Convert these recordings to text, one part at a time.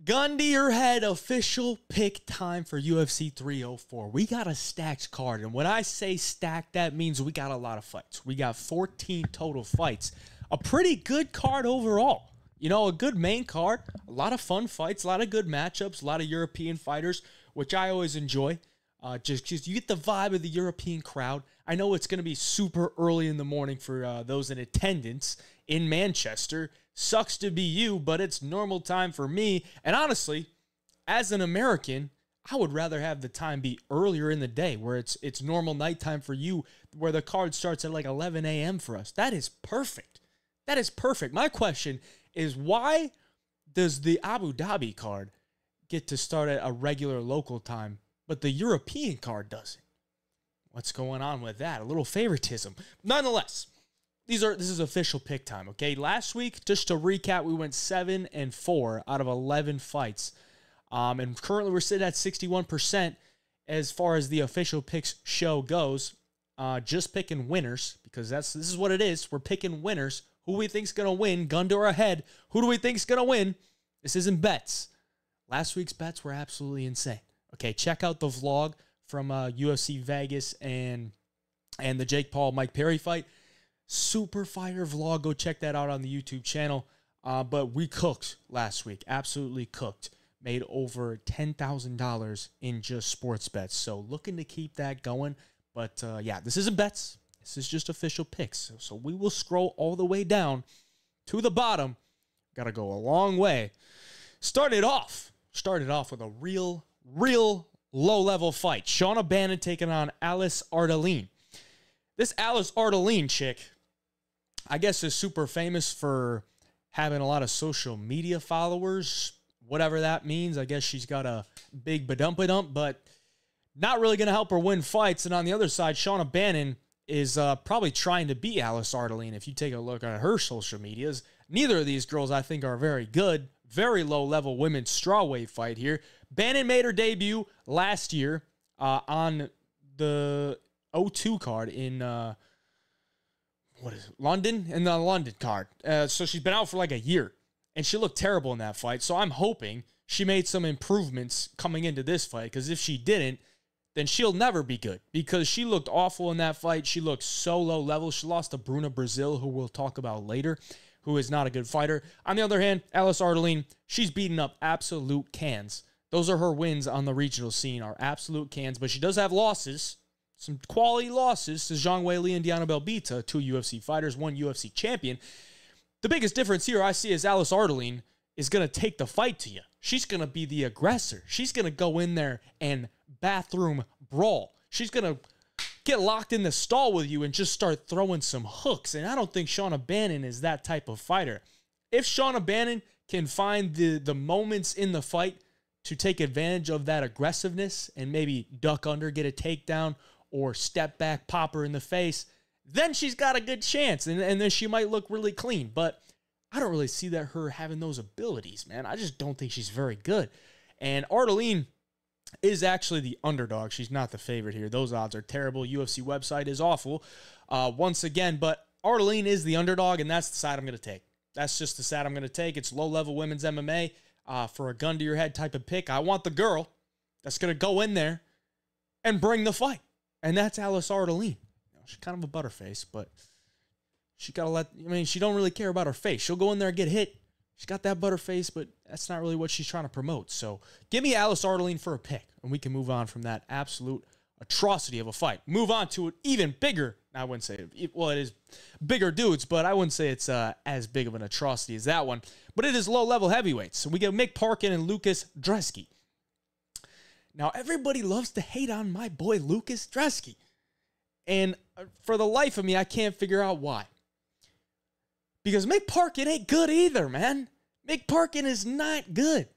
Gun to your head, official pick time for UFC 304. We got a stacked card, and when I say stacked, that means we got a lot of fights. We got 14 total fights. A pretty good card overall. You know, a good main card, a lot of fun fights, a lot of good matchups, a lot of European fighters, which I always enjoy. Just you get the vibe of the European crowd. I know it's going to be super early in the morning for those in attendance in Manchester. Sucks to be you, but it's normal time for me. And honestly, as an American, I would rather have the time be earlier in the day where it's normal nighttime for you, where the card starts at like 11 a.m. for us. That is perfect. That is perfect. My question is, why does the Abu Dhabi card get to start at a regular local time, but the European card doesn't? What's going on with that? A little favoritism. Nonetheless, this is official pick time, okay? Last week, just to recap, we went 7-4 out of 11 fights. And currently we're sitting at 61% as far as the official picks show goes. Just picking winners, because this is what it is. We're picking winners. Who we think's going to win? Gun to our head. Who do we think's going to win? This isn't bets. Last week's bets were absolutely insane. Okay, check out the vlog from UFC Vegas and the Jake Paul Mike Perry fight. Super fire vlog. Go check that out on the YouTube channel. But we cooked last week. Absolutely cooked. Made over $10,000 in just sports bets. So looking to keep that going. But yeah, this isn't bets. This is just official picks. So we will scroll all the way down to the bottom. Got to go a long way. Started off with a real low-level fight. Shauna Bannon taking on Alice Ardelean. This Alice Ardelean chick, I guess, is super famous for having a lot of social media followers, whatever that means. I guess she's got a big badump-a-dump, but not really going to help her win fights. And on the other side, Shauna Bannon is probably trying to beat Alice Ardelean. If you take a look at her social medias, neither of these girls, I think, are very good. Very low-level women's strawweight fight here. Bannon made her debut last year on the O2 card in London? In the London card. So she's been out for like a year, and she looked terrible in that fight. So I'm hoping she made some improvements coming into this fight, because if she didn't, then she'll never be good, because she looked awful in that fight. She looked so low-level. She lost to Bruna Brasil, who we'll talk about later, who is not a good fighter. On the other hand, Alice Ardelean, she's beating up absolute cans. Those are her wins on the regional scene, are absolute cans, but she does have losses, some quality losses to Zhang Weili and Diana Belbita, two UFC fighters, one UFC champion. The biggest difference here I see is Alice Ardelean is going to take the fight to you. She's going to be the aggressor. She's going to go in there and bathroom brawl. She's going to get locked in the stall with you and just start throwing some hooks. And I don't think Shauna Bannon is that type of fighter. If Shauna Bannon can find the moments in the fight to take advantage of that aggressiveness and maybe duck under, get a takedown, or step back, pop her in the face, then she's got a good chance. And then she might look really clean. But I don't really see that her having those abilities, man. I just don't think she's very good. And Ardelean is actually the underdog. She's not the favorite here. Those odds are terrible. UFC website is awful once again. But Ardelean is the underdog, and that's the side I'm going to take. That's just the side I'm going to take. It's low-level women's MMA for a gun-to-your-head type of pick. I want the girl that's going to go in there and bring the fight, and that's Alice Ardelean. She's kind of a butterface, but she got to she don't really care about her face. She'll go in there and get hit. She's got that butterface, but that's not really what she's trying to promote. So give me Alice Ardelean for a pick, and we can move on from that absolute atrocity of a fight. Move on to an even bigger, I wouldn't say, well, it is bigger dudes, but I wouldn't say it's as big of an atrocity as that one. But it is low-level heavyweights. So we get Mick Parkin and Lucas Brzeski. Now, everybody loves to hate on my boy Lucas Brzeski. And for the life of me, I can't figure out why. Because Mick Parkin ain't good either, man. Mick Parkin is not good.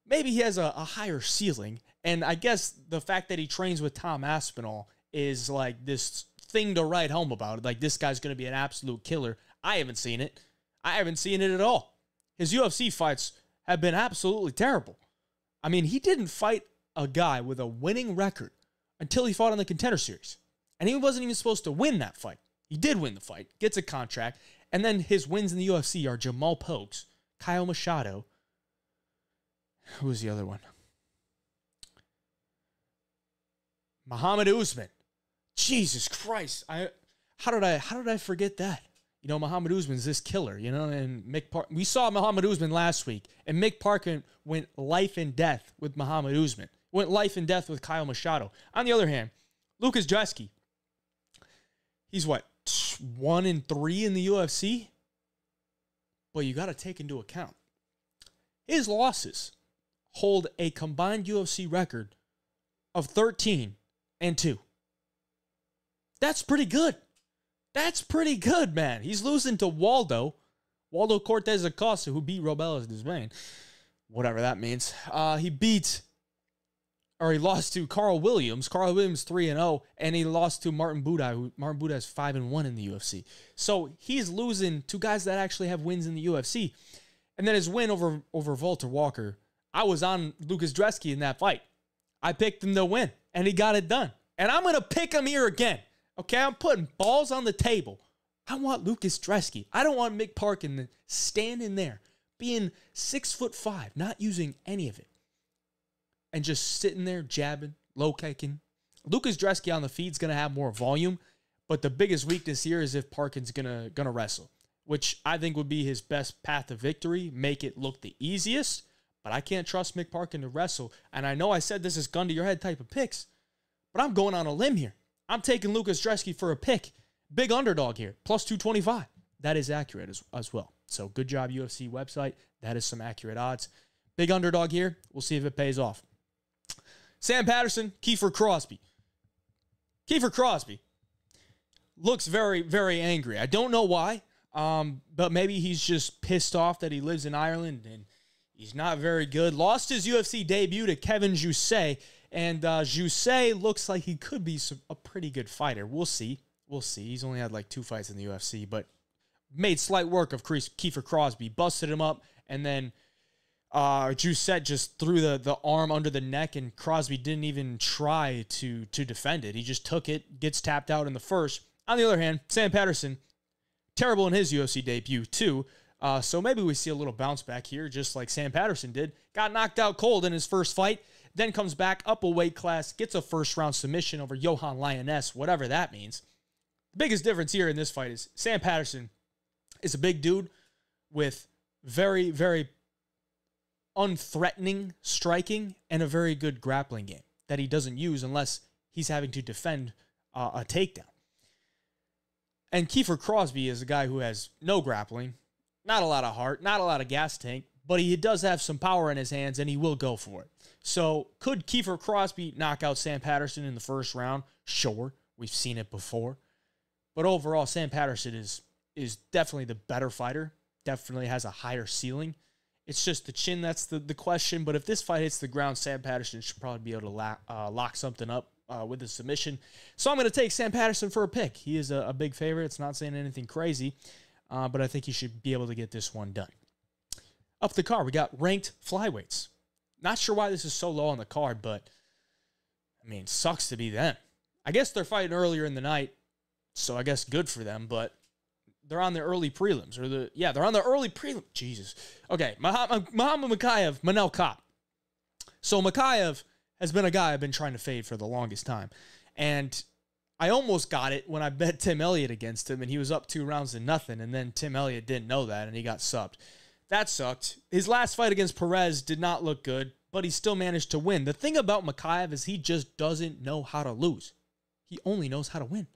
Maybe he has a higher ceiling. And I guess the fact that he trains with Tom Aspinall is like this thing to write home about. Like, this guy's going to be an absolute killer. I haven't seen it. I haven't seen it at all. His UFC fights have been absolutely terrible. I mean, he didn't fight a guy with a winning record until he fought on the Contender Series. And he wasn't even supposed to win that fight. He did win the fight, gets a contract, and then his wins in the UFC are Jamal Pokes, Kyle Machado, Who was the other one? Muhammad Usman. Jesus Christ. How did I forget that? You know, Muhammad Usman's this killer, you know, and we saw Muhammad Usman last week, and Mick Parkin went life and death with Muhammad Usman. Went life and death with Kyle Machado. On the other hand, Lucas Brzeski, he's what, 1-3 in the UFC? But you got to take into account, his losses hold a combined UFC record of 13-2. That's pretty good. That's pretty good, man. He's losing to Waldo Cortez Acosta, who beat Robelas Desmain. Whatever that means. He lost to Carl Williams. Carl Williams 3-0, and he lost to Martin Buday. Martin Buday is 5-1 in the UFC. So he's losing to guys that actually have wins in the UFC. And then his win over Walter Walker. I was on Lucas Brzeski in that fight. I picked him to win, and he got it done. And I'm going to pick him here again. Okay, I'm putting balls on the table. I want Lucas Brzeski. I don't want Mick Parkin standing there, being 6'5", not using any of it, and just sitting there jabbing, low kicking. Lucas Brzeski on the feed is going to have more volume, but the biggest weakness here is if Parkin's gonna wrestle, which I think would be his best path to victory, make it look the easiest. But I can't trust Mick Parkin to wrestle. And I know I said this is gun to your head type of picks, but I'm going on a limb here. I'm taking Lucas Brzeski for a pick. Big underdog here, plus 225. That is accurate as well. So good job, UFC website. That is some accurate odds. Big underdog here. We'll see if it pays off. Sam Patterson, Kiefer Crosbie. Kiefer Crosbie looks very, very angry. I don't know why, but maybe he's just pissed off that he lives in Ireland and he's not very good. Lost his UFC debut to Kevin Jousset. And Jousset looks like he could be a pretty good fighter. We'll see. We'll see. He's only had like 2 fights in the UFC, but made slight work of Kiefer Crosbie. Busted him up, and then Jousset just threw the arm under the neck, and Crosbie didn't even try to defend it. He just took it, gets tapped out in the first. On the other hand, Sam Patterson, terrible in his UFC debut too. So maybe we see a little bounce back here, just like Sam Patterson did. Got knocked out cold in his first fight. Then comes back up a weight class, gets a first-round submission over Johan Lioness, whatever that means. The biggest difference here in this fight is Sam Patterson is a big dude with very, very unthreatening striking and a very good grappling game that he doesn't use unless he's having to defend a takedown. And Kiefer Crosbie is a guy who has no grappling, not a lot of heart, not a lot of gas tank, but he does have some power in his hands, and he will go for it. So could Kiefer Crosbie knock out Sam Patterson in the first round? Sure. We've seen it before. But overall, Sam Patterson is definitely the better fighter, definitely has a higher ceiling. It's just the chin that's the question. But if this fight hits the ground, Sam Patterson should probably be able to lock something up with a submission. So I'm going to take Sam Patterson for a pick. He is a big favorite. It's not saying anything crazy, but I think he should be able to get this one done. Up the card, we got ranked flyweights. Not sure why this is so low on the card, but, I mean, sucks to be them. I guess they're fighting earlier in the night, so I guess good for them, but they're on the early prelims. They're on the early prelim. Jesus. Okay, Muhammad Mokaev, Manel Kape. So Mokaev has been a guy I've been trying to fade for the longest time, and I almost got it when I bet Tim Elliott against him, and he was up 2-0, and then Tim Elliott didn't know that, and he got subbed. That sucked. His last fight against Perez did not look good, but he still managed to win. The thing about Mokaev is he just doesn't know how to lose. He only knows how to win.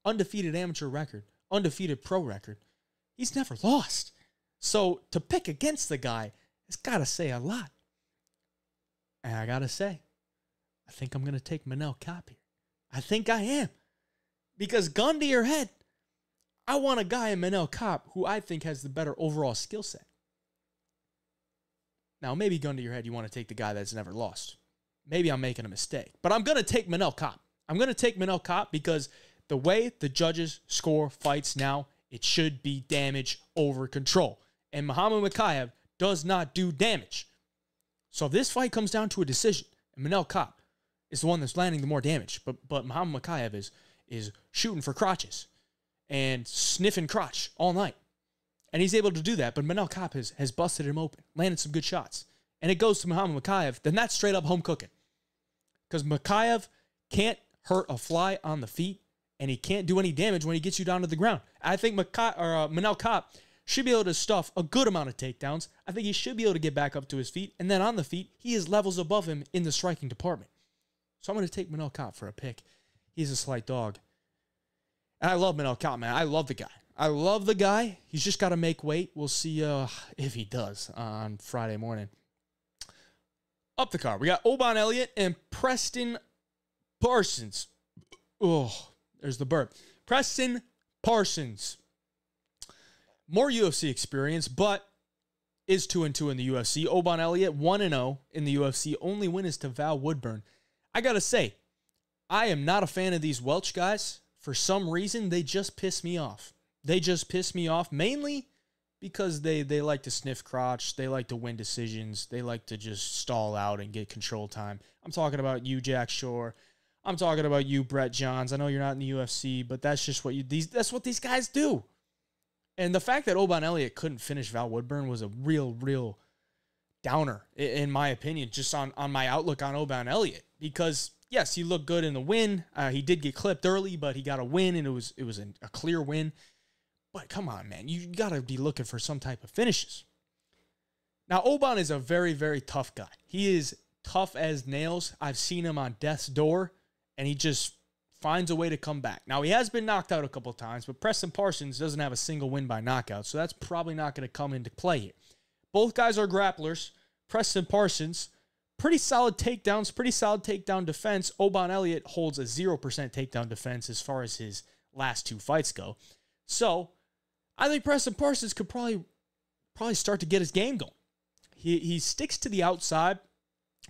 Undefeated amateur record, undefeated pro record. He's never lost. So to pick against the guy, it's got to say a lot. And I got to say, I think I'm going to take Manel Kape here. I think I am. Because gun to your head, I want a guy in Manel Kape who I think has the better overall skill set. Now, maybe gun to your head, you want to take the guy that's never lost. Maybe I'm making a mistake. But I'm going to take Manel Kape. I'm going to take Manel Kape because the way the judges score fights now, it should be damage over control. And Muhammad Mokaev does not do damage. So if this fight comes down to a decision, and Manel Kape is the one that's landing the more damage, but Muhammad Mokaev is shooting for crotches and sniffing crotch all night. And he's able to do that, but Manel Kape has busted him open, landed some good shots. and it goes to Muhammad Mokaev, then that's straight up home cooking. Because Mokaev can't hurt a fly on the feet, and he can't do any damage when he gets you down to the ground. I think Manel Kape should be able to stuff a good amount of takedowns. I think he should be able to get back up to his feet, and then on the feet, he is levels above him in the striking department. So I'm going to take Manel Kape for a pick. He's a slight dog. And I love Manel Kape, man. I love the guy. I love the guy. He's just got to make weight. We'll see if he does on Friday morning. Up the card, we got Elliott and Preston Parsons. Oh, there's the burp. Preston Parsons. More UFC experience, but is 2-2 in the UFC. Elliott, 1-0 in the UFC. Only win is to Val Woodburn. I got to say, I am not a fan of these Welch guys. For some reason, they just piss me off. They just piss me off, mainly because they like to sniff crotch. They like to win decisions. They like to just stall out and get control time. I'm talking about you, Jack Shore. I'm talking about you, Brett Johns. I know you're not in the UFC, but that's just what that's what these guys do. And the fact that Elliott couldn't finish Val Woodburn was a real downer, in my opinion, just on my outlook on Elliott. Because, yes, he looked good in the win. He did get clipped early, but he got a win, and it was a clear win. But come on, man. You got to be looking for some type of finishes. Now, is a very, very tough guy. He is tough as nails. I've seen him on death's door, and he just finds a way to come back. Now, he has been knocked out a couple of times, but Preston Parsons doesn't have a single win by knockout, so that's probably not going to come into play here. Both guys are grapplers. Preston Parsons, pretty solid takedowns, pretty solid takedown defense. Elliott holds a 0% takedown defense as far as his last two fights go. So, I think Preston Parsons could probably start to get his game going. He sticks to the outside,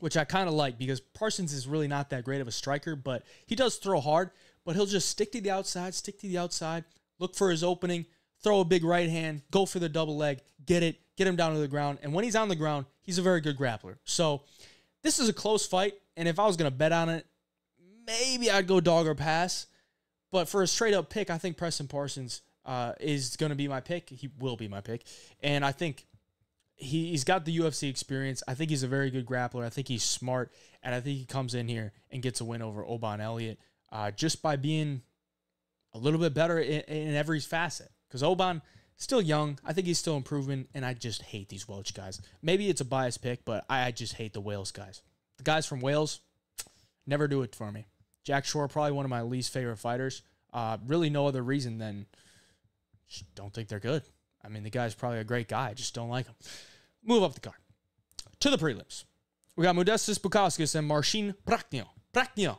which I kind of like because Parsons is really not that great of a striker, but he does throw hard, but he'll just stick to the outside, look for his opening, throw a big right hand, go for the double leg, get him down to the ground, and when he's on the ground, he's a very good grappler. So this is a close fight, and if I was going to bet on it, maybe I'd go dog or pass, but for a straight-up pick, I think Preston Parsons is going to be my pick. He will be my pick, and I think he's got the UFC experience. I think he's a very good grappler. I think he's smart, and I think he comes in here and gets a win over Elliott just by being a little bit better in every facet. Because still young. I think he's still improving, and I just hate these Welch guys. Maybe it's a biased pick, but I just hate the Wales guys. The guys from Wales never do it for me. Jack Shore, probably one of my least favorite fighters. Really no other reason than just don't think they're good. I mean, the guy's probably a great guy. I just don't like him. Move up the card. To the prelims. We got Modestas Bukauskas and Marcin Prachnio. Prachnio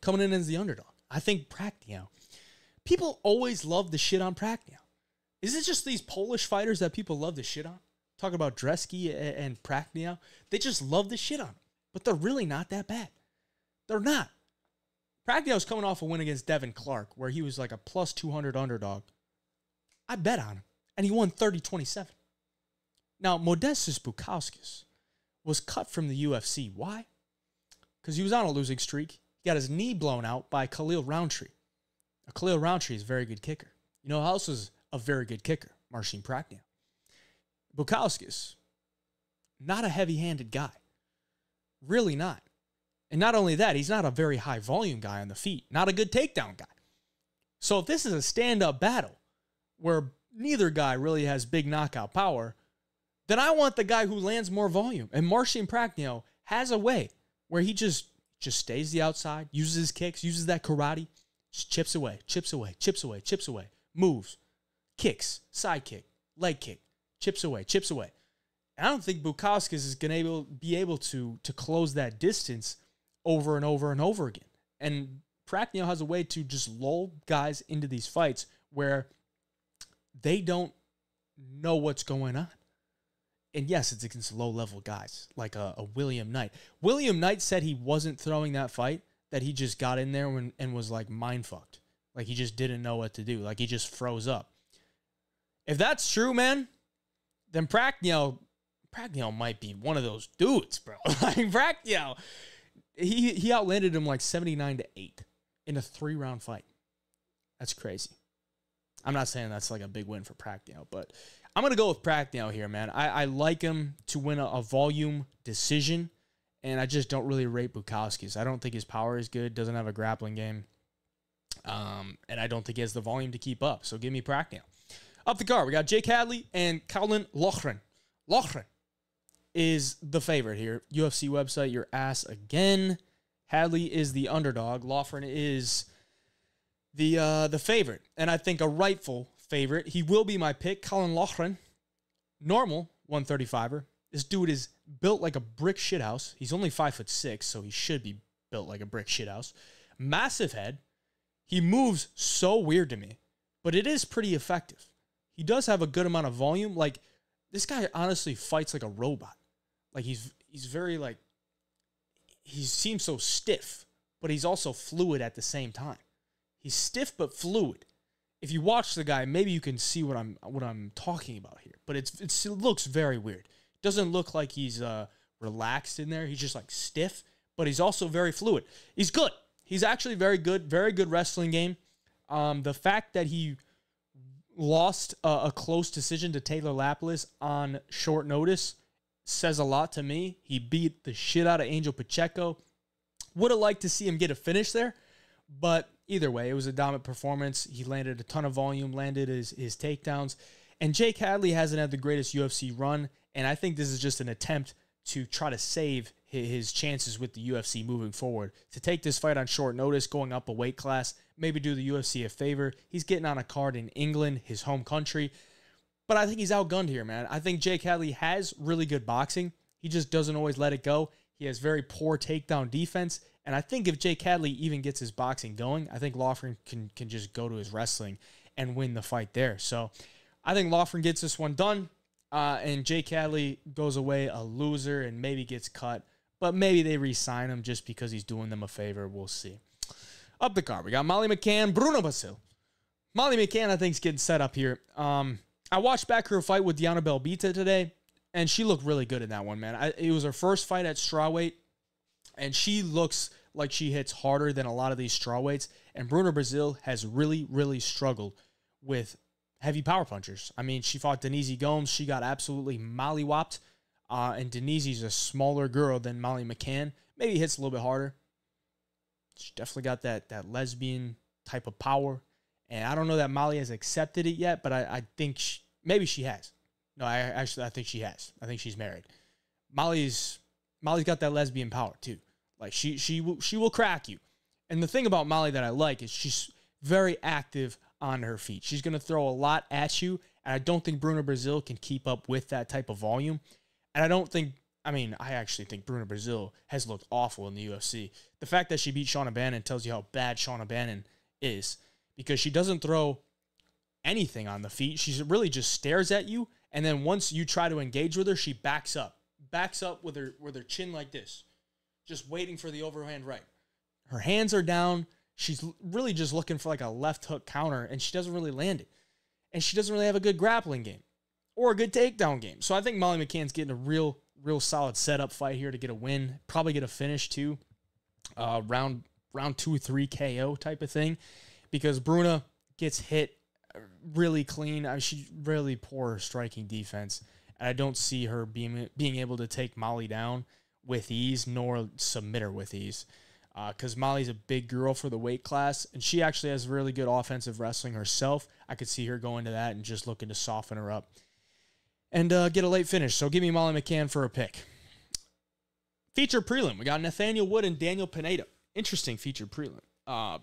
coming in as the underdog. I think Prachnio. People always love the shit on Prachnio. Is it just these Polish fighters that people love the shit on? Talking about Brzeski and Prachnio. They just love the shit on them. But they're really not that bad. They're not. Prachnio's coming off a win against Devin Clark, where he was like a plus 200 underdog. I bet on him. And he won 30-27. Now, Modestas Bukauskas was cut from the UFC. Why? Because he was on a losing streak. He got his knee blown out by Khalil Roundtree. Now, Khalil Roundtree is a very good kicker. You know who else is a very good kicker? Marcin Prachnio. Bukauskas, not a heavy-handed guy. Really not. And not only that, he's not a very high-volume guy on the feet. Not a good takedown guy. So if this is a stand-up battle where neither guy really has big knockout power, then I want the guy who lands more volume. And Marcin Prachnio has a way where he just stays the outside, uses his kicks, uses that karate, just chips away, moves, kicks, side kick, leg kick, chips away. And I don't think Bukauskas is going to be able to close that distance over and over and over again. And Prachnio has a way to just lull guys into these fights where they don't know what's going on. And yes, it's against low-level guys, like a William Knight. William Knight said he wasn't throwing that fight, that he just got in there and was like mind-fucked. Like he just didn't know what to do. Like he just froze up. If that's true, man, then Prachnio might be one of those dudes, bro. Like Prachnio, he outlanded him like 79-8 in a 3-round fight. That's crazy. I'm not saying that's like a big win for Prachnio, but I'm going to go with Prachnio here, man. I like him to win a volume decision, and I just don't really rate Bukauskas. I don't think his power is good, doesn't have a grappling game, and I don't think he has the volume to keep up. So give me Prachnio. Up the card, we got Jake Hadley and Loughran. Loughran is the favorite here. UFC website, your ass again. Hadley is the underdog. Loughran is the favorite, and I think a rightful favorite. He will be my pick. Loughran, normal 135er. This dude is built like a brick shithouse. He's only 5'6", so he should be built like a brick shithouse. Massive head. He moves so weird to me, but it is pretty effective. He does have a good amount of volume. Like, this guy honestly fights like a robot. Like, he's very, like, he seems so stiff, but he's also fluid at the same time. He's stiff but fluid. If you watch the guy, maybe you can see what I'm talking about here. But it looks very weird. It doesn't look like he's relaxed in there. He's just like stiff, but he's also very fluid. He's good. He's actually very good wrestling game. The fact that he lost a close decision to Taylor Lapilus on short notice says a lot to me. He beat the shit out of Angel Pacheco. Would have liked to see him get a finish there, but either way, it was a dominant performance. He landed a ton of volume, landed his takedowns, and Jake Hadley hasn't had the greatest UFC run, and I think this is just an attempt to try to save his chances with the UFC moving forward. To take this fight on short notice, going up a weight class, maybe do the UFC a favor. He's getting on a card in England, his home country, but I think he's outgunned here, man. I think Jake Hadley has really good boxing. He just doesn't always let it go. He has very poor takedown defense, and I think if Jake Hadley even gets his boxing going, I think Loughran can just go to his wrestling and win the fight there. So I think Loughran gets this one done, and Jake Hadley goes away a loser and maybe gets cut, but maybe they re-sign him just because he's doing them a favor. We'll see. Up the card, we got Molly McCann, Bruno Brasil. Molly McCann, I think, is getting set up here. I watched back her fight with Diana Belbita today, and she looked really good in that one, man. It was her first fight at strawweight, and she looks like she hits harder than a lot of these strawweights. And Bruno Brasil has really, really struggled with heavy power punchers. I mean, she fought Denise Gomes. She got absolutely mollywopped. And Denise's a smaller girl than Molly McCann. Maybe hits a little bit harder. She definitely got that lesbian type of power. And I don't know that Molly has accepted it yet, but I think maybe she has. No, I think she has. I think she's married. Molly's got that lesbian power too. Like she will crack you. And the thing about Molly that I like is she's very active on her feet. She's going to throw a lot at you, and I don't think Bruno Brasil can keep up with that type of volume. And I actually think Bruno Brasil has looked awful in the UFC. The fact that she beat Shauna Bannon tells you how bad Shauna Bannon is, because she doesn't throw anything on the feet. She really just stares at you, and then once you try to engage with her, she backs up with her chin like this, just waiting for the overhand right. Her hands are down. She's really just looking for like a left hook counter, and she doesn't really land it. And she doesn't really have a good grappling game or a good takedown game. So I think Molly McCann's getting a real solid setup fight here to get a win. Probably get a finish too. Round 2-3 KO type of thing, because Bruna gets hit really clean. She's really poor striking defense, and I don't see her being able to take Molly down with ease, nor submit her with ease. Because Molly's a big girl for the weight class, and she actually has really good offensive wrestling herself. I could see her going to that and just looking to soften her up and get a late finish. So give me Molly McCann for a pick. Feature prelim. We got Nathaniel Wood and Daniel Pineda. Interesting feature prelim.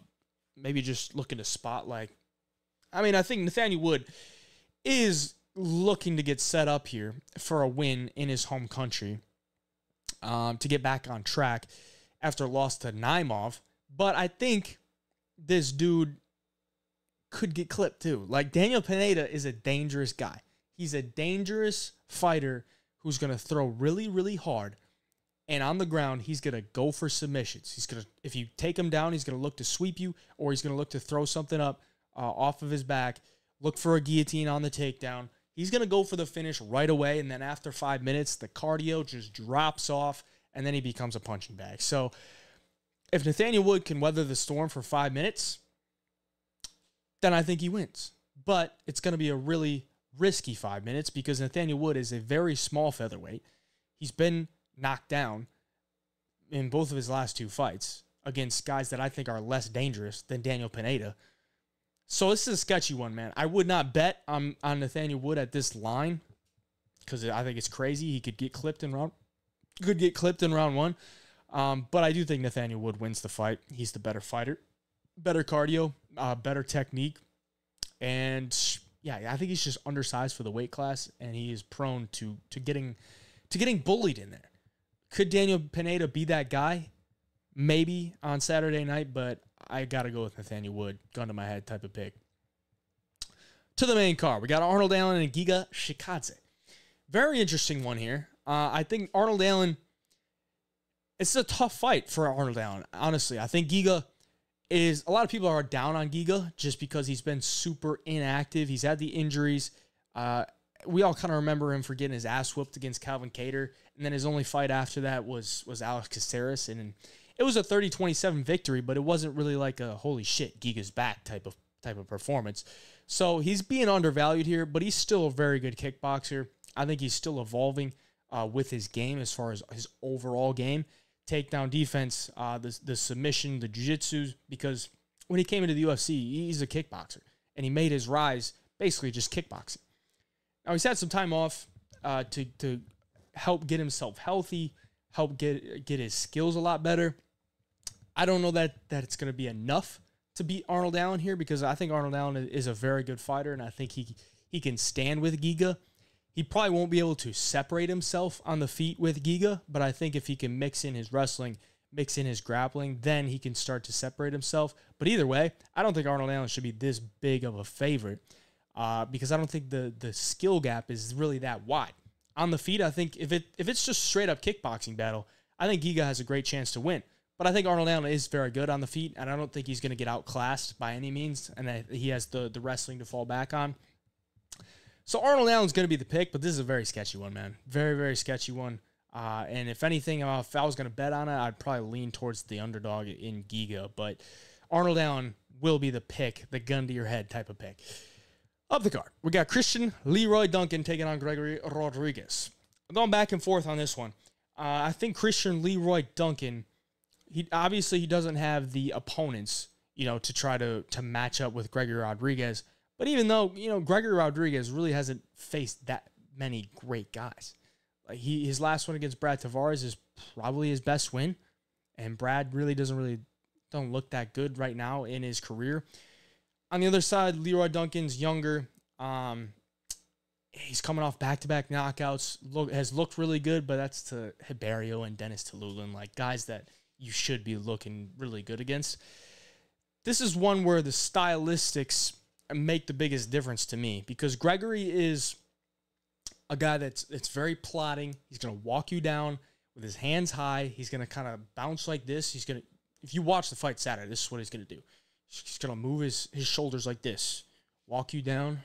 Maybe just looking to spot like... I think Nathaniel Wood is looking to get set up here for a win in his home country to get back on track after a loss to Naimov. But I think this dude could get clipped too. Like, Daniel Pineda is a dangerous guy. He's a dangerous fighter who's going to throw really, really hard. And on the ground, he's going to go for submissions. If you take him down, he's going to look to sweep you, or he's going to look to throw something up off of his back, look for a guillotine on the takedown. He's going to go for the finish right away, and then after 5 minutes, the cardio just drops off, and then he becomes a punching bag. So if Nathaniel Wood can weather the storm for 5 minutes, then I think he wins. But it's going to be a really, risky 5 minutes because Nathaniel Wood is a very small featherweight. He's been knocked down in both of his last 2 fights against guys that I think are less dangerous than Daniel Pineda. So this is a sketchy one, man. I would not bet on Nathaniel Wood at this line because I think it's crazy. He could get clipped in round 1. But I do think Nathaniel Wood wins the fight. He's the better fighter, better cardio, better technique. And yeah, I think he's just undersized for the weight class, and he is prone to getting bullied in there. Could Daniel Pineda be that guy? Maybe on Saturday night, but I got to go with Nathaniel Wood, gun to my head type of pick. To the main card, we got Arnold Allen and Giga Chikadze. Very interesting one here. I think Arnold Allen, it's a tough fight for Arnold Allen, honestly. I think Giga is, a lot of people are down on Giga just because he's been super inactive. He's had the injuries. We all kind of remember him for getting his ass whooped against Calvin Kattar, and then his only fight after that was Alex Caceres, and it was a 30-27 victory, but it wasn't really like a holy shit, Giga's back type of performance. So he's being undervalued here, but he's still a very good kickboxer. I think he's still evolving with his game as far as his overall game. Takedown defense, the submission, the jiu-jitsu, because when he came into the UFC, he's a kickboxer, and he made his rise basically just kickboxing. Now, he's had some time off to help get himself healthy, help get his skills a lot better. I don't know that it's going to be enough to beat Arnold Allen here because I think Arnold Allen is a very good fighter, and I think he can stand with Giga. He probably won't be able to separate himself on the feet with Giga, but I think if he can mix in his wrestling, mix in his grappling, then he can start to separate himself. But either way, I don't think Arnold Allen should be this big of a favorite because I don't think the skill gap is really that wide. On the feet, I think if it's just straight up kickboxing battle, I think Giga has a great chance to win. But I think Arnold Allen is very good on the feet, and I don't think he's going to get outclassed by any means, and that he has the wrestling to fall back on. So Arnold Allen's going to be the pick, but this is a very sketchy one, man. Very, very sketchy one. And if anything, if I was going to bet on it, I'd probably lean towards the underdog in Giga. But Arnold Allen will be the pick, the gun to your head type of pick. Up the card, we got Christian Leroy Duncan taking on Gregory Rodrigues. I'm going back and forth on this one. I think Christian Leroy Duncan, he doesn't have the opponents, to try to match up with Gregory Rodrigues. But even though, Gregory Rodrigues really hasn't faced that many great guys. Like his last one against Brad Tavares is probably his best win. And Brad really don't look that good right now in his career. On the other side, Leroy Duncan's younger. He's coming off back-to-back knockouts. Has looked really good, but that's to Hibario and Dennis Tululin, like guys that you should be looking really good against. This is one where the stylistics make the biggest difference to me because Gregory is a guy that's very plotting. He's going to walk you down with his hands high. He's going to kind of bounce like this. If you watch the fight Saturday, this is what he's going to do. He's going to move his shoulders like this, walk you down.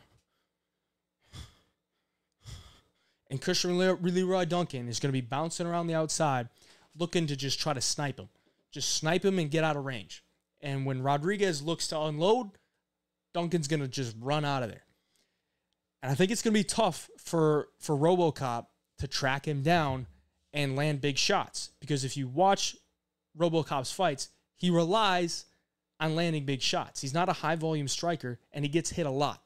And Christian Leroy Duncan is going to be bouncing around the outside, looking to just try to snipe him. Just snipe him and get out of range. And when Rodrigues looks to unload, Duncan's going to just run out of there. And I think it's going to be tough for RoboCop to track him down and land big shots. Because if you watch RoboCop's fights, he relies on landing big shots. He's not a high-volume striker, and he gets hit a lot.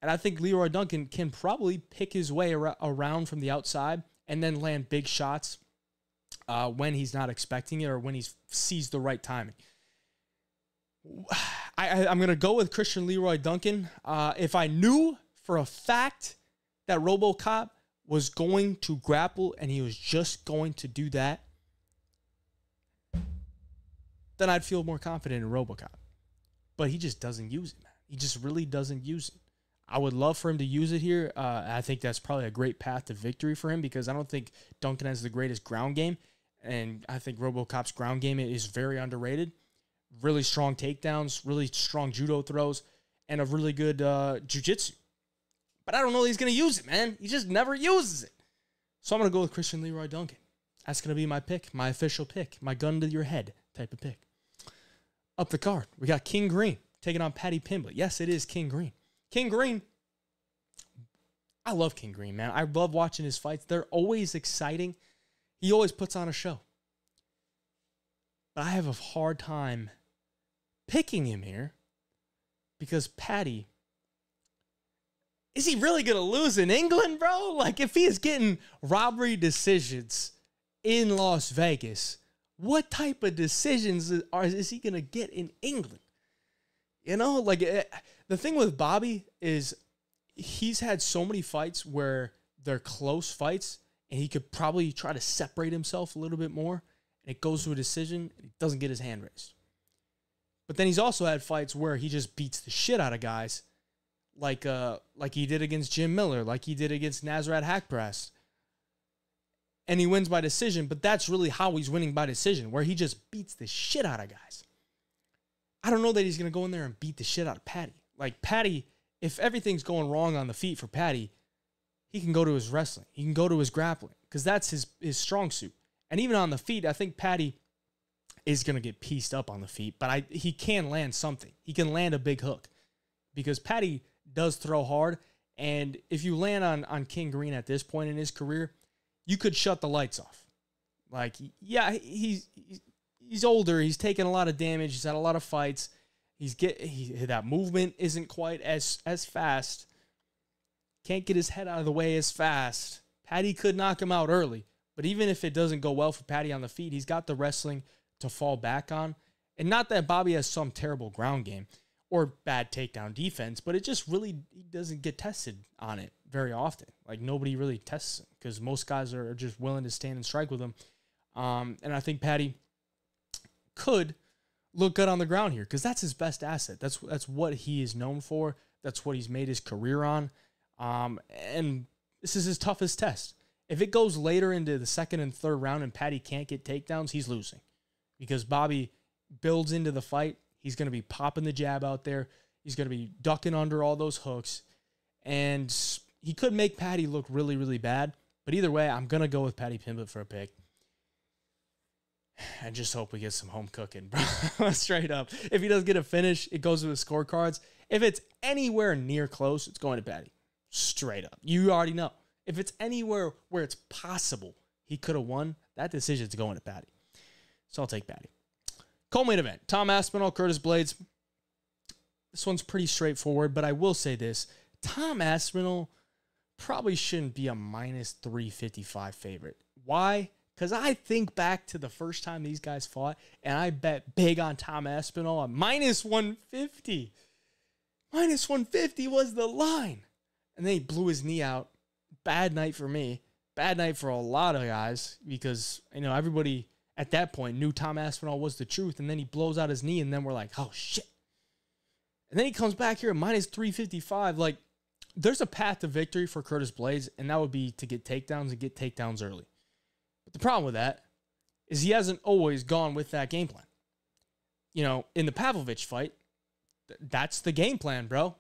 And I think Leroy Duncan can probably pick his way around from the outside and then land big shots when he's not expecting it or when he sees the right timing. I'm going to go with Christian Leroy Duncan. If I knew for a fact that RoboCop was going to grapple and he was just going to do that, then I'd feel more confident in RoboCop. But he just doesn't use it, man. He just really doesn't use it. I would love for him to use it here. I think that's probably a great path to victory for him because I don't think Duncan has the greatest ground game. And I think RoboCop's ground game is very underrated. Really strong takedowns, really strong judo throws, and a really good jiu-jitsu. But I don't know that he's going to use it, man. He just never uses it. So I'm going to go with Christian Leroy Duncan. That's going to be my pick, my official pick, my gun to your head type of pick. Up the card, we got King Green taking on Paddy Pimblett. Yes, it is King Green. King Green I love King Green, man. I love watching his fights. They're always exciting. He always puts on a show. But I have a hard time picking him here because Patty, is he really going to lose in England, bro? Like, if he is getting robbery decisions in Las Vegas, what type of decisions is he going to get in England? You know, like, the thing with Bobby is he's had so many fights where they're close fights and he could probably try to separate himself a little bit more, and it goes to a decision and he doesn't get his hand raised. But then he's also had fights where he just beats the shit out of guys, like he did against Jim Miller, like he did against Nasrat Haqparast. And he wins by decision, but that's really how he's winning by decision, where he just beats the shit out of guys. I don't know that he's going to go in there and beat the shit out of Patty. Like, Patty, if everything's going wrong on the feet for Patty, he can go to his wrestling. He can go to his grappling, because that's his strong suit. And even on the feet, I think Patty is going to get pieced up on the feet, but he can land something. He can land a big hook, because Patty does throw hard, and if you land on King Green at this point in his career, you could shut the lights off. Like, yeah, he's older. He's taken a lot of damage. He's had a lot of fights. That movement isn't quite as fast. Can't get his head out of the way as fast. Patty could knock him out early, but even if it doesn't go well for Patty on the feet, he's got the wrestling to fall back on. And not that Bobby has some terrible ground game or bad takedown defense, but it just really, he doesn't get tested on it very often. Like, nobody really tests him because most guys are just willing to stand and strike with him. And I think Patty could look good on the ground here because that's his best asset. That's what he is known for. That's what he's made his career on. And this is his toughest test. If it goes later into the second and third round and Patty can't get takedowns, he's losing. Because Bobby builds into the fight. He's going to be popping the jab out there. He's going to be ducking under all those hooks. And he could make Patty look really, really bad. But either way, I'm going to go with Patty Pimblett for a pick. I just hope we get some home cooking, bro. Straight up. If he does get a finish, it goes to the scorecards. If it's anywhere near close, it's going to Patty. Straight up. You already know. If it's anywhere where it's possible he could have won, that decision's going to Patty. So I'll take Patty. Co-main event, Tom Aspinall, Curtis Blaydes. This one's pretty straightforward, but I will say this. Tom Aspinall probably shouldn't be a minus 355 favorite. Why? Because I think back to the first time these guys fought, and I bet big on Tom Aspinall at minus 150. Minus 150 was the line. And then he blew his knee out. Bad night for me. Bad night for a lot of guys because, everybody at that point knew Tom Aspinall was the truth, and then he blows out his knee, and then we're like, oh, shit. And then he comes back here at minus 355. Like, there's a path to victory for Curtis Blaydes, and that would be to get takedowns and get takedowns early. But the problem with that is he hasn't always gone with that game plan. In the Pavlovich fight, that's the game plan, bro.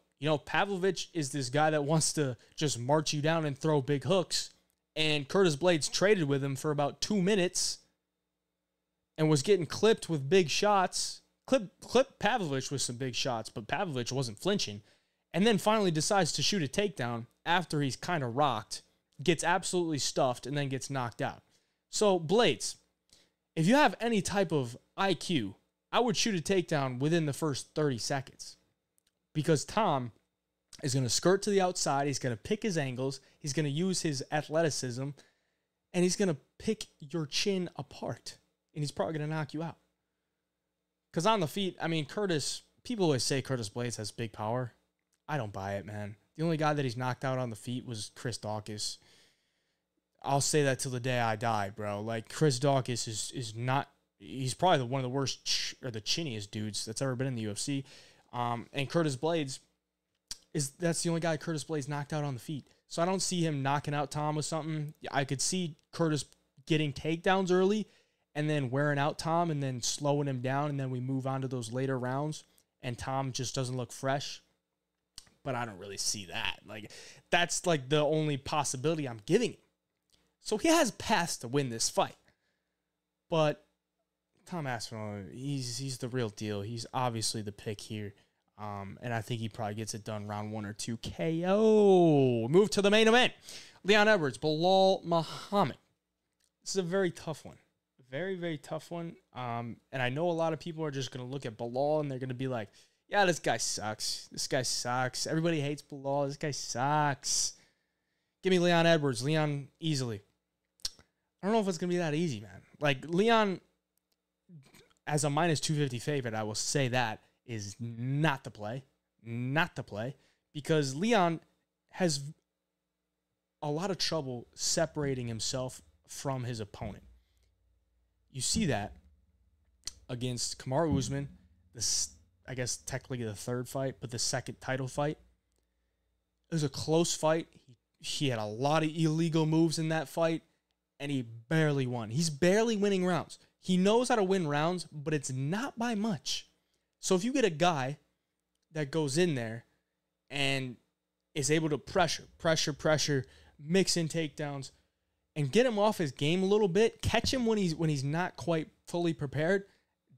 Pavlovich is this guy that wants to just march you down and throw big hooks, and Curtis Blaydes traded with him for about 2 minutes and was getting clipped with big shots. Clipped Pavlovich with some big shots, but Pavlovich wasn't flinching. And then finally decides to shoot a takedown after he's kind of rocked, gets absolutely stuffed, and then gets knocked out. So, Blaydes, if you have any type of IQ, I would shoot a takedown within the first 30 seconds. Because Tom is going to skirt to the outside, he's going to pick his angles, he's going to use his athleticism, and he's going to pick your chin apart. And he's probably going to knock you out. Because on the feet, Curtis, people always say Curtis Blaydes has big power. I don't buy it, man. The only guy that he's knocked out on the feet was Chris Daukaus. I'll say that till the day I die, bro. Like, Chris Daukaus is not, he's probably one of the worst or the chinniest dudes that's ever been in the UFC. And Curtis Blaydes, that's the only guy Curtis Blaydes knocked out on the feet. So I don't see him knocking out Tom with something. I could see Curtis getting takedowns early and then wearing out Tom and then slowing him down, and then we move on to those later rounds, and Tom just doesn't look fresh. But I don't really see that. Like, that's like the only possibility I'm giving him. So he has passed to win this fight. But Tom Aspinall, he's the real deal. He's obviously the pick here. And I think he probably gets it done round 1 or 2 KO. Move to the main event. Leon Edwards, Belal Muhammad. This is a very tough one. Very, very tough one. And I know a lot of people are just going to look at Belal and they're going to be like, yeah, this guy sucks. This guy sucks. Everybody hates Belal. This guy sucks. Give me Leon Edwards. Leon easily. I don't know if it's going to be that easy, man. Like, Leon, as a minus 250 favorite, I will say that is not the play. Not the play. Because Leon has a lot of trouble separating himself from his opponent. You see that against Kamaru Usman, this, I guess technically the third fight, but the second title fight. It was a close fight. He had a lot of illegal moves in that fight, and he barely won. He's barely winning rounds. He knows how to win rounds, but it's not by much. So if you get a guy that goes in there and is able to pressure, mix in takedowns, and get him off his game a little bit, catch him when he's not quite fully prepared,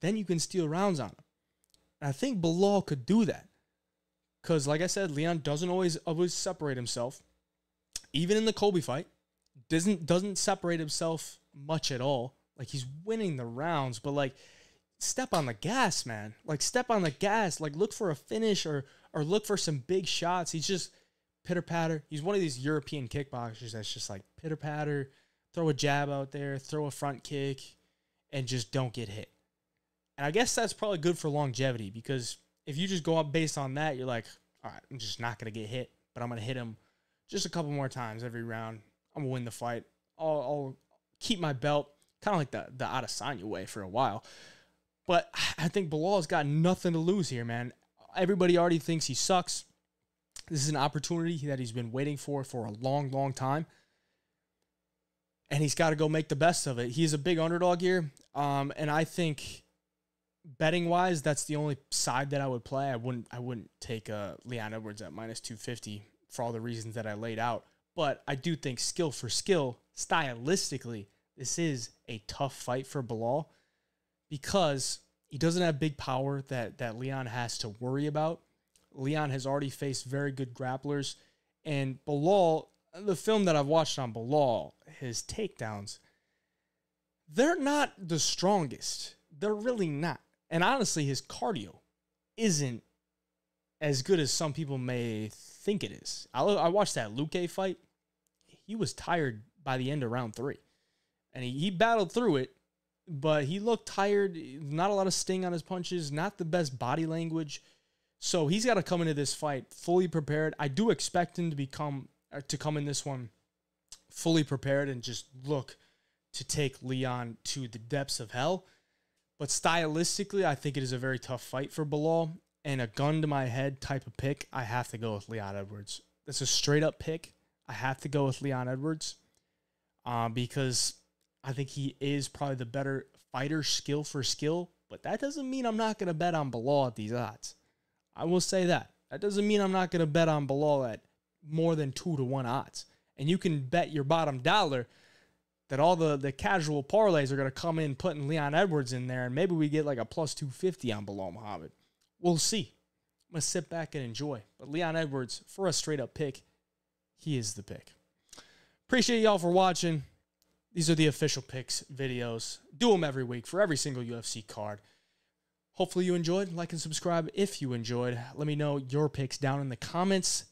then you can steal rounds on him. And I think Belal could do that. Because, like I said, Leon doesn't always separate himself. Even in the Colby fight, doesn't separate himself much at all. Like, he's winning the rounds, but, like, step on the gas, man. Like, step on the gas. Like, look for a finish or look for some big shots. He's just pitter-patter. He's one of these European kickboxers that's just like pitter-patter, throw a jab out there, throw a front kick, and just don't get hit. And I guess that's probably good for longevity, because if you just go up based on that, you're like, all right, I'm just not going to get hit, but I'm going to hit him just a couple more times every round. I'm going to win the fight. I'll keep my belt, kind of like the Adesanya way for a while. But I think Belal's got nothing to lose here, man. Everybody already thinks he sucks. This is an opportunity that he's been waiting for a long, long time. And he's got to go make the best of it. He's a big underdog here. And I think betting-wise, that's the only side that I would play. I wouldn't take Leon Edwards at minus 250 for all the reasons that I laid out. But I do think skill for skill, stylistically, this is a tough fight for Belal because he doesn't have big power that Leon has to worry about. Leon has already faced very good grapplers. And Belal, the film that I've watched on Belal, his takedowns, they're not the strongest. They're really not. And honestly, his cardio isn't as good as some people may think it is. I watched that Loughran fight. He was tired by the end of round 3. And he battled through it, but he looked tired. Not a lot of sting on his punches. Not the best body language. So he's got to come into this fight fully prepared. I do expect him to come in this one fully prepared and just look to take Leon to the depths of hell. But stylistically, I think it is a very tough fight for Belal. And a gun to my head type of pick, I have to go with Leon Edwards. That's a straight up pick. I have to go with Leon Edwards because I think he is probably the better fighter skill for skill. But that doesn't mean I'm not going to bet on Belal at these odds. I will say that. That doesn't mean I'm not going to bet on Belal at more than 2-1 odds. And you can bet your bottom dollar that all the casual parlays are going to come in putting Leon Edwards in there, and maybe we get like a plus 250 on Belal Muhammad. We'll see. I'm going to sit back and enjoy. But Leon Edwards, for a straight-up pick, he is the pick. Appreciate y'all for watching. These are the official picks videos. Do them every week for every single UFC card. Hopefully you enjoyed. Like and subscribe if you enjoyed. Let me know your picks down in the comments.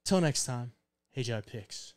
Till next time, Hey Jai Picks.